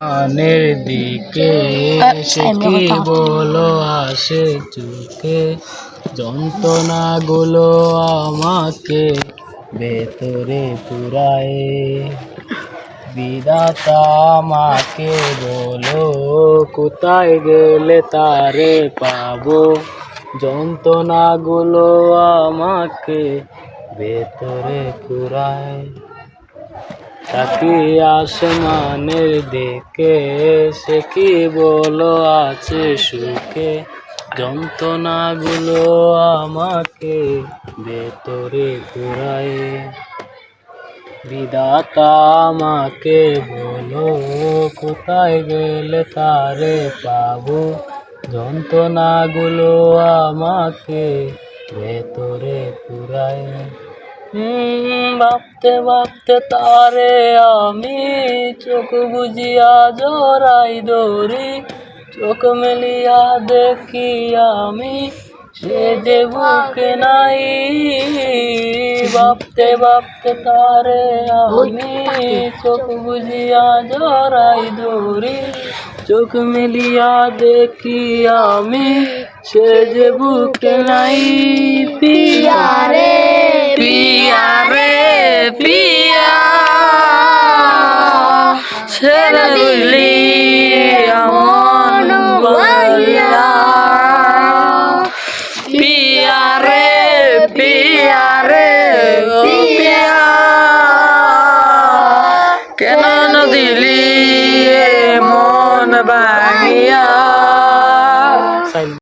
কানের দিকে সে কি বলো আসে চোখে, যন্ত্রণাগুলো আমাকে ভেতরে পুরায়। বিধাতা আমাকে বলো কোথায় গেলে তারে পাবো, যন্ত্রণাগুলো আমাকে ভেতরে পুরায়। তাকিয়ে আসমানের দিকে সে কি বলো আছে সুখে, যন্ত্রণাগুলো আমাকে ভেতরে পুরায়। বিধাতা আমাকে বলো কোথায় গেলে তারে পাবো, যন্ত্রণাগুলো আমাকে ভেতরে পুরায়। ভাবতে ভাবতে তারে আমি চোখ বুজিয়া জড়াই ধরি, চোখ মেলিয়া দেখি আমি সে যে বুকে নাই। ভাবতে ভাবতে তারে আমি চোখ বুজিয়া জড়াই ধরি, চোখ মেলিয়া দেখি আমি সে যে বুকে নাই। পিয়া রে পিয়া রে পিয়া, ছেড়ে দিলি আমার